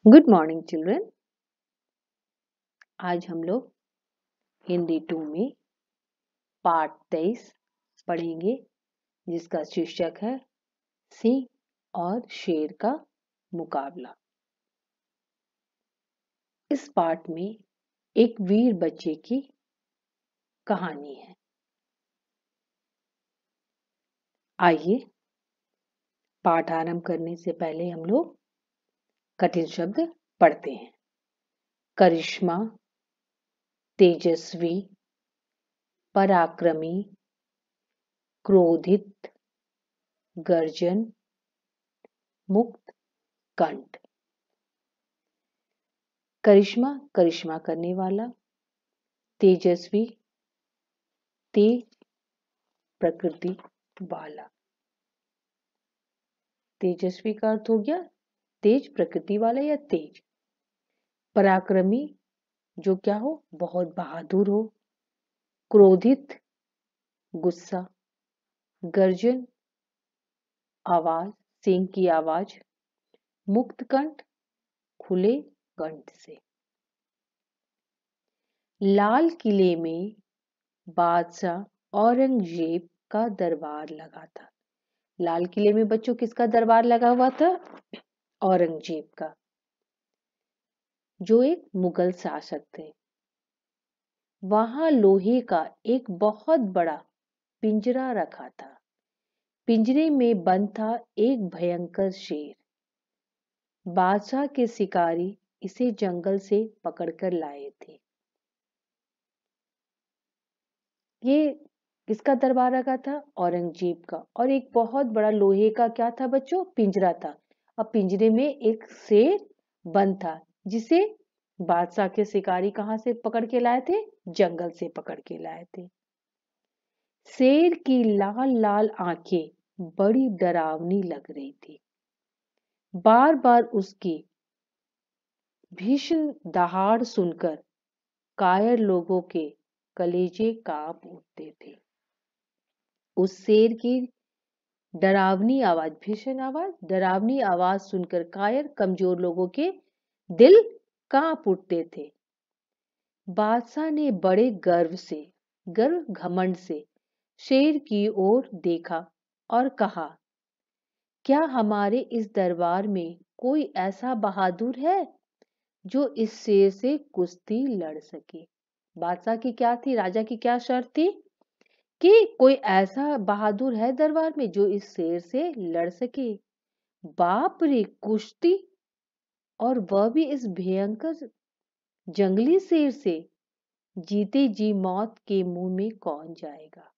Good morning children. आज हम लोग हिंदी 2 में पाठ 23 पढ़ेंगे, जिसका शीर्षक है सिंह और शेर का मुकाबला। इस पाठ में एक वीर बच्चे की कहानी है। आइए पाठ आरंभ करने से पहले हम लोग कठिन शब्द पढ़ते हैं। करिश्मा, तेजस्वी, पराक्रमी, क्रोधित, गर्जन, मुक्त, कंठ। करिश्मा करिश्मा करने वाला, तेजस्वी तेज प्रकृति वाला। तेजस्वी का अर्थ हो गया तेज प्रकृति वाला या तेज। पराक्रमी जो क्या हो, बहुत बहादुर हो। क्रोधित गुस्सा। गर्जन आवाज, सिंह की आवाज। मुक्त कंठ खुले कंठ से। लाल किले में बादशाह औरंगजेब का दरबार लगा था। लाल किले में बच्चों किसका दरबार लगा हुआ था? औरंगजेब का, जो एक मुगल शासक थे। वहां लोहे का एक बहुत बड़ा पिंजरा रखा था। पिंजरे में बंद था एक भयंकर शेर। बादशाह के शिकारी इसे जंगल से पकड़कर लाए थे। ये किसका दरबार रखा था? औरंगजेब का। और एक बहुत बड़ा लोहे का क्या था बच्चों? पिंजरा था। अब पिंजरे में एक शेर बंद था, जिसे बादशाह के शिकारी कहां से पकड़ के लाए थे? जंगल से पकड़ के लाए थे। शेर की लाल लाल आंखें बड़ी डरावनी लग रही थी। बार बार उसकी भीषण दहाड़ सुनकर कायर लोगों के कलेजे कांप उठते थे। उस शेर की डरावनी आवाज, भीषण आवाज, डरावनी आवाज सुनकर कायर कमजोर लोगों के दिल कांप उठते थे। बादशाह ने बड़े गर्व घमंड से शेर की ओर देखा और कहा, क्या हमारे इस दरबार में कोई ऐसा बहादुर है जो इस शेर से कुश्ती लड़ सके? बादशाह की क्या थी, राजा की क्या शर्त थी कि कोई ऐसा बहादुर है दरबार में जो इस शेर से लड़ सके। बाप रे, कुश्ती! और वह भी इस भयंकर जंगली शेर से! जीते जी मौत के मुंह में कौन जाएगा?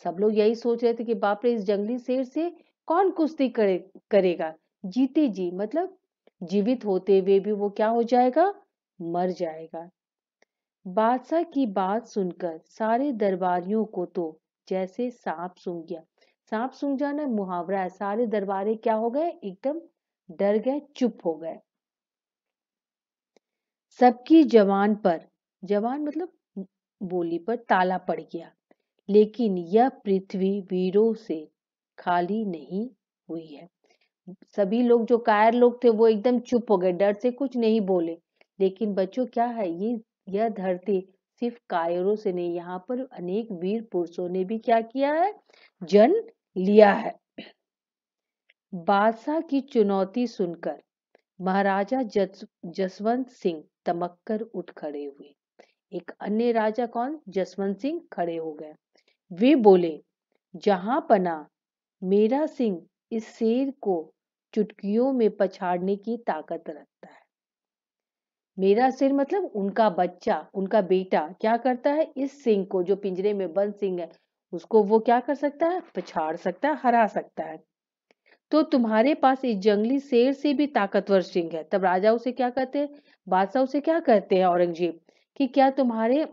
सब लोग यही सोच रहे थे कि बाप रे, इस जंगली शेर से कौन कुश्ती करेगा। जीते जी मतलब जीवित होते हुए भी वो क्या हो जाएगा? मर जाएगा। बादशाह की बात सुनकर सारे दरबारियों को तो जैसे सांप सूंघ गया। सांप सूंघ जाना मुहावरा है। सारे दरबारी क्या हो गए? एकदम डर गए, चुप हो गए। सबकी जवान मतलब बोली पर ताला पड़ गया। लेकिन यह पृथ्वी वीरों से खाली नहीं हुई है। सभी लोग जो कायर लोग थे वो एकदम चुप हो गए, डर से कुछ नहीं बोले। लेकिन बच्चों क्या है, यह धरती सिर्फ कायरों से नहीं, यहाँ पर अनेक वीर पुरुषों ने भी क्या किया है? जन्म लिया है। बादशाह की चुनौती सुनकर महाराजा जसवंत सिंह तमक्कर उठ खड़े हुए। एक अन्य राजा कौन? जसवंत सिंह खड़े हो गए। वे बोले, जहां पना, मेरा सिंह इस शेर को चुटकियों में पछाड़ने की ताकत रखता है। मेरा शेर मतलब उनका बच्चा, उनका बेटा क्या करता है? इस सिंह को, जो पिंजरे में बंद सिंह है, उसको वो क्या कर सकता है? पछाड़ सकता है, हरा सकता है। तो तुम्हारे पास इस जंगली शेर से भी ताकतवर सिंह है। तब राजा उसे क्या कहते हैं? बादशाह उसे क्या कहते हैं? औरंगजेब, कि क्या तुम्हारे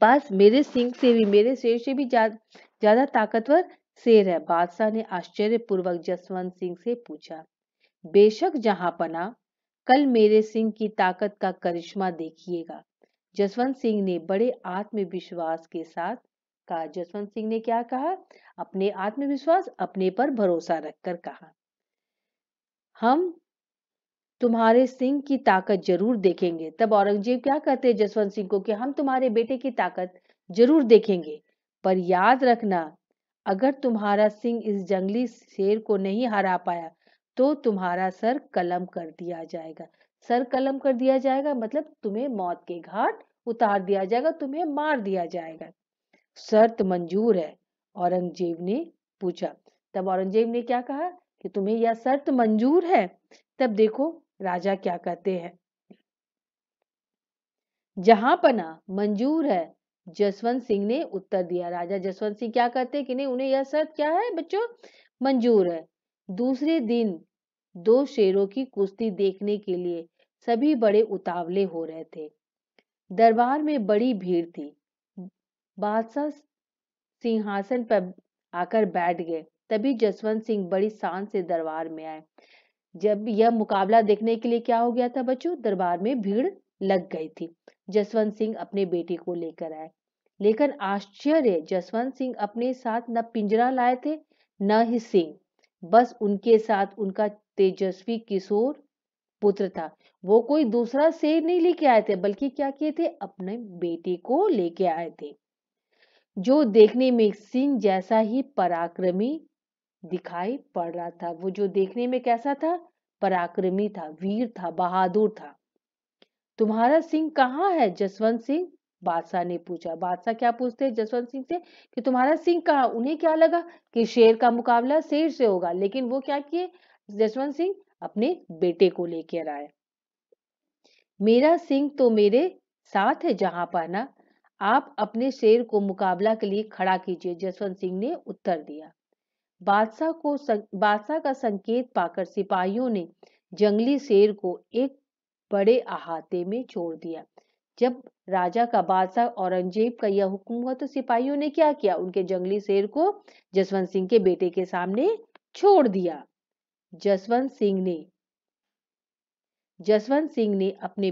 पास मेरे सिंह से भी, मेरे शेर से भी ज्यादा ताकतवर शेर है? बादशाह ने आश्चर्यपूर्वक जसवंत सिंह से पूछा। बेशक जहांपना, कल मेरे सिंह की ताकत का करिश्मा देखिएगा। जसवंत सिंह ने बड़े आत्मविश्वास के साथ कहा। जसवंत सिंह ने क्या कहा? अपने आत्मविश्वास, अपने पर भरोसा रखकर कहा, हम तुम्हारे सिंह की ताकत जरूर देखेंगे। तब औरंगजेब क्या कहते हैं जसवंत सिंह को कि हम तुम्हारे बेटे की ताकत जरूर देखेंगे, पर याद रखना अगर तुम्हारा सिंह इस जंगली शेर को नहीं हरा पाया तो तुम्हारा सर कलम कर दिया जाएगा। सर कलम कर दिया जाएगा मतलब तुम्हें मौत के घाट उतार दिया जाएगा, तुम्हें मार दिया जाएगा। शर्त मंजूर है? औरंगजेब ने पूछा। तब औरंगजेब ने क्या कहा कि तुम्हें यह शर्त मंजूर है? तब देखो राजा क्या कहते हैं, जहां पना मंजूर है, जसवंत सिंह ने उत्तर दिया। राजा जसवंत सिंह क्या कहते हैं कि नहीं, उन्हें यह शर्त क्या है बच्चों, मंजूर है। दूसरे दिन दो शेरों की कुश्ती देखने के लिए सभी बड़े उतावले हो रहे थे। दरबार में बड़ी भीड़ थी। बादशाह सिंहासन पर आकर बैठ गए। तभी जसवंत सिंह बड़ी शान से दरबार में आए। जब यह मुकाबला देखने के लिए क्या हो गया था बच्चों, दरबार में भीड़ लग गई थी। जसवंत सिंह अपने बेटे को लेकर आए, लेकिन आश्चर्य, जसवंत सिंह अपने साथ न पिंजरा लाए थे न ही सिंह, बस उनके साथ उनका तेजस्वी किशोर पुत्र था। वो कोई दूसरा शेर नहीं लेके आए थे, बल्कि क्या किए थे, अपने बेटे को लेके आए थे, जो देखने में सिंह जैसा ही पराक्रमी दिखाई पड़ रहा था। वो जो देखने में कैसा था, पराक्रमी था, वीर था, बहादुर था। तुम्हारा सिंह कहाँ है जसवंत सिंह? बादशाह ने पूछा। बादशाह क्या पूछते हैं जसवंत सिंह से कि तुम्हारा सिंह कहाँ? उन्हें क्या लगा कि शेर का मुकाबला शेर से होगा, लेकिन वो क्या किए, जसवंत सिंह अपने बेटे को लेकर आए। मेरा सिंह तो मेरे साथ है जहां पहना, आप अपने शेर को मुकाबला के लिए खड़ा कीजिए, जसवंत सिंह ने उत्तर दिया। बादशाह का संकेत पाकर सिपाहियों ने जंगली शेर को एक बड़े अहाते में छोड़ दिया। जब राजा का बादशाह औरंगजेब का यह हुक्म हुआ तो सिपाहियों ने क्या किया, उनके जंगली शेर को जसवंत सिंह के बेटे के सामने छोड़ दिया। जसवंत सिंह ने अपने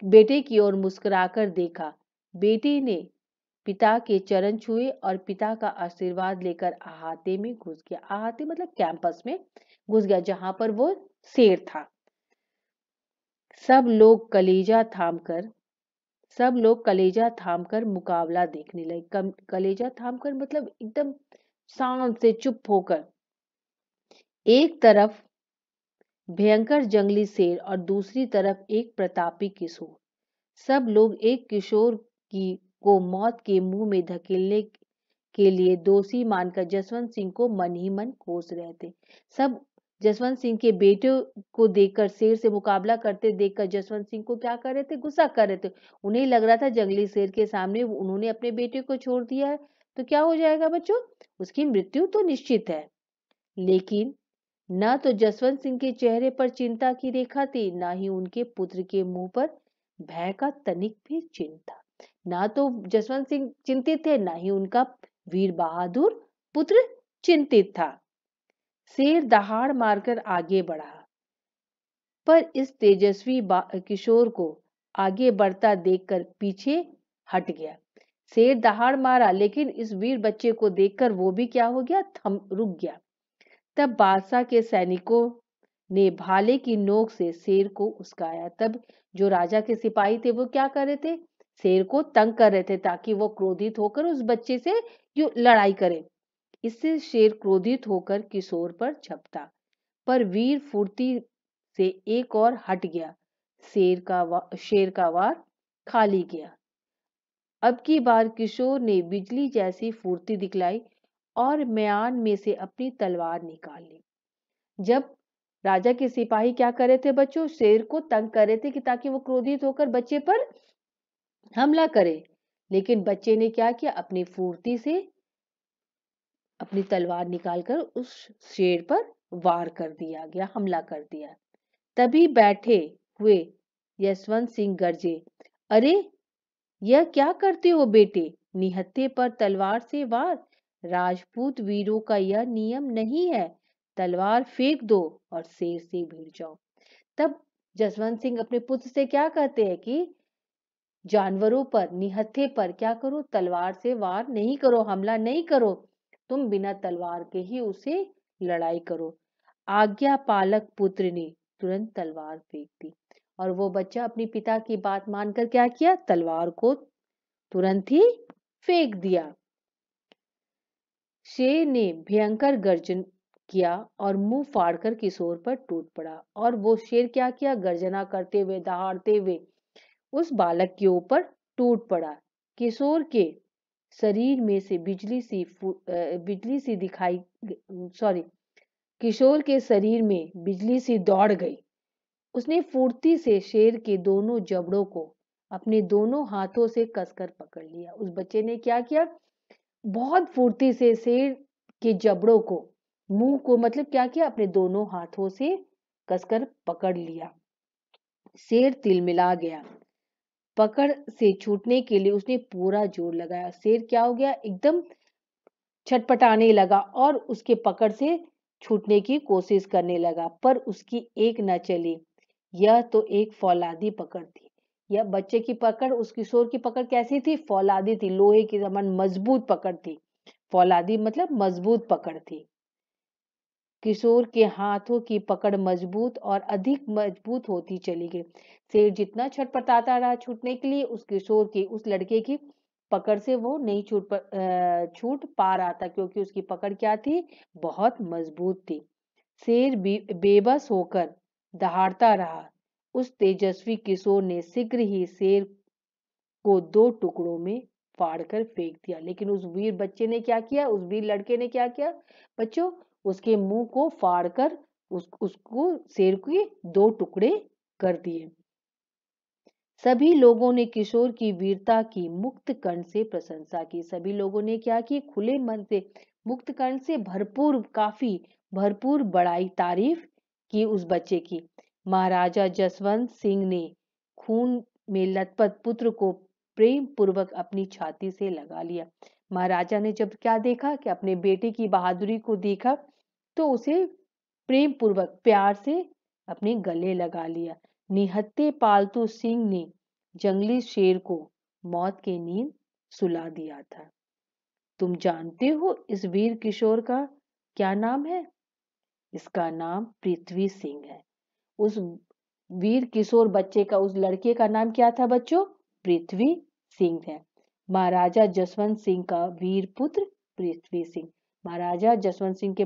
बेटे की ओर मुस्कुराकर देखा। बेटे ने पिता के चरण छुए और पिता का आशीर्वाद लेकर अहाते में घुस गया। अहाते मतलब कैंपस में घुस गया, जहां पर वो शेर था। सब लोग कलेजा थामकर मुकाबला देखने लगे। कलेजा थामकर मतलब एकदम शांत से चुप होकर। एक तरफ भयंकर जंगली शेर और दूसरी तरफ एक प्रतापी किशोर। सब लोग एक किशोर को मौत के मुंह में धकेलने के लिए दोषी मानकर जसवंत सिंह को मन ही मन कोस रहे थे। सब जसवंत सिंह के बेटे को देखकर, शेर से मुकाबला करते देखकर जसवंत सिंह को क्या कर रहे थे, गुस्सा कर रहे थे। उन्हें लग रहा था जंगली शेर के सामने उन्होंने अपने बेटे को छोड़ दिया है तो क्या हो जाएगा बच्चों, उसकी मृत्यु तो निश्चित है। लेकिन न तो जसवंत सिंह के चेहरे पर चिंता की रेखा थी, न ही उनके पुत्र के मुंह पर भय का तनिक भी चिन्ह था। ना तो जसवंत सिंह चिंतित थे, ना ही उनका वीर बहादुर पुत्र चिंतित था। शेर दहाड़ मारकर आगे बढ़ा, पर इस तेजस्वी किशोर को आगे बढ़ता देखकर पीछे हट गया। शेर दहाड़ मारा, लेकिन इस वीर बच्चे को देखकर वो भी क्या हो गया, रुक गया। तब बादशाह के सैनिकों ने भाले की नोक से शेर को उसकाया। तब जो राजा के सिपाही थे वो क्या कर रहे थे, शेर को तंग कर रहे थे ताकि वो क्रोधित होकर उस बच्चे से लड़ाई करे। इससे शेर क्रोधित होकर किशोर पर झपटा, पर वीर फुर्ती से एक और हट गया। शेर का वार खाली गया। अब की बार किशोर ने बिजली जैसी फुर्ती दिखलाई और म्यान में से अपनी तलवार निकाल ली। जब राजा के सिपाही क्या कर रहे थे बच्चों, शेर को तंग कर रहे थे कि ताकि वो क्रोधित होकर बच्चे पर हमला करे, लेकिन बच्चे ने क्या किया, अपनी फुर्ती से अपनी तलवार निकालकर उस शेर पर वार कर दिया गया, हमला कर दिया। तभी बैठे हुए यशवंत सिंह गरजे, अरे यह क्या करते हो बेटे, निहत्थे पर तलवार से वार, राजपूत वीरों का यह नियम नहीं है, तलवार फेंक दो और शेर से भिड़ जाओ। तब जसवंत सिंह अपने पुत्र से क्या कहते हैं कि जानवरों पर, निहत्थे पर क्या करो, तलवार से वार नहीं करो, हमला नहीं करो, तुम बिना तलवार के ही उसे लड़ाई करो। आज्ञा पालक पुत्र ने तुरंत तलवार फेंक दी और वो बच्चा अपने पिता की बात मानकर क्या किया, तलवार को तुरंत ही फेंक दिया। शेर ने भयंकर गर्जन किया और मुंह फाड़कर किशोर पर टूट पड़ा और वो शेर क्या किया, गर्जना करते हुए दहाड़ते हुए उस बालक के ऊपर टूट पड़ा। किशोर के शरीर में से किशोर के शरीर में बिजली सी दौड़ गई। उसने फुर्ती से शेर के दोनों जबड़ों को अपने दोनों हाथों से कसकर पकड़ लिया। उस बच्चे ने क्या किया, बहुत फुर्ती से शेर के जबड़ों को, मुंह को मतलब क्या किया, अपने दोनों हाथों से कसकर पकड़ लिया। शेर तिलमिला गया। पकड़ से छूटने के लिए उसने पूरा जोर लगाया। शेर क्या हो गया, एकदम छटपटाने लगा और उसके पकड़ से छूटने की कोशिश करने लगा, पर उसकी एक न चली। यह तो एक फौलादी पकड़ थी। यह बच्चे की पकड़, उस किशोर की पकड़ कैसी थी, फौलादी थी, लोहे की समान मजबूत पकड़ थी। फौलादी मतलब मजबूत पकड़ थी। किशोर के हाथों की पकड़ मजबूत और अधिक मजबूत होती चली गई। शेर जितना छटपटाता रहा छूटने के लिए, उस किशोर की, उस लड़के की पकड़ से वो नहीं छूट पा रहा था, क्योंकि उसकी पकड़ क्या थी, बहुत मजबूत थी। शेर बेबस होकर दहाड़ता रहा। उस तेजस्वी किशोर ने शीघ्र ही शेर को 2 टुकड़ों में फाड़कर फेंक दिया। लेकिन उस वीर बच्चे ने क्या किया, उस वीर लड़के ने क्या किया बच्चों, उसके मुंह को फाड़कर उसको शेर के 2 टुकड़े कर दिए। सभी लोगों ने किशोर की वीरता की मुक्त कंठ से प्रशंसा की। सभी लोगों ने क्या की, खुले मन से, मुक्त कंठ से भरपूर, काफी भरपूर बड़ाई तारीफ की उस बच्चे की। महाराजा जसवंत सिंह ने खून में लथपथ पुत्र को प्रेम पूर्वक अपनी छाती से लगा लिया। महाराजा ने जब क्या देखा कि अपने बेटे की बहादुरी को देखा, तो उसे प्रेम पूर्वक प्यार से अपने गले लगा लिया। निहत्थे पालतू सिंह ने जंगली शेर को मौत की नींद सुला दिया था। तुम जानते हो इस वीर किशोर का क्या नाम है? इसका नाम पृथ्वी सिंह है। उस वीर किशोर बच्चे का, उस लड़के का नाम क्या था बच्चों? पृथ्वी सिंह है। महाराजा जसवंत सिंह का वीर पुत्र पृथ्वी सिंह। महाराजा जसवंत सिंह के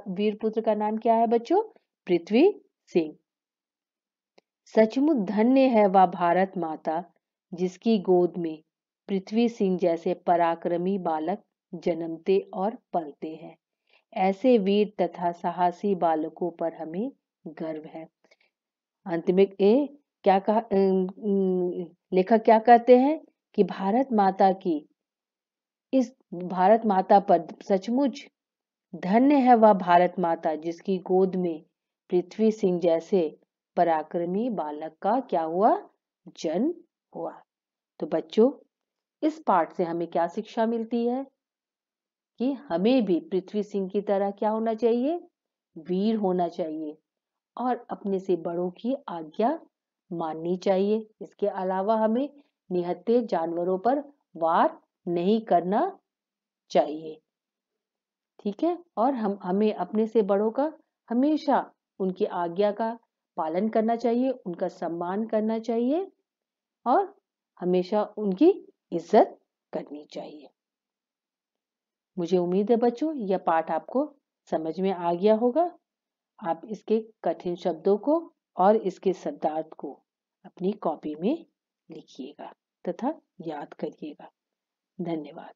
वीर पुत्र का नाम क्या है बच्चों? पृथ्वी सिंह। सचमुच धन्य है वह भारत माता जिसकी गोद में पृथ्वी सिंह जैसे पराक्रमी बालक जन्मते और पलते हैं। ऐसे वीर तथा साहसी बालकों पर हमें गर्व है। अंत में क्या कहा, लेखक क्या कहते हैं कि भारत माता की, इस भारत माता पर सचमुच धन्य है वह भारत माता जिसकी गोद में पृथ्वी सिंह जैसे पराक्रमी बालक का क्या हुआ, जन्म हुआ। तो बच्चों, इस पाठ से हमें क्या शिक्षा मिलती है कि हमें भी पृथ्वी सिंह की तरह क्या होना चाहिए, वीर होना चाहिए और अपने से बड़ों की आज्ञा माननी चाहिए। इसके अलावा हमें निहत्थे जानवरों पर वार नहीं करना चाहिए। ठीक है, और हमें अपने से बड़ों का हमेशा उनकी आज्ञा का पालन करना चाहिए, उनका सम्मान करना चाहिए और हमेशा उनकी इज्जत करनी चाहिए। मुझे उम्मीद है बच्चों यह पाठ आपको समझ में आ गया होगा। आप इसके कठिन शब्दों को और इसके शब्दार्थ को अपनी कॉपी में लिखिएगा तथा याद करिएगा। धन्यवाद।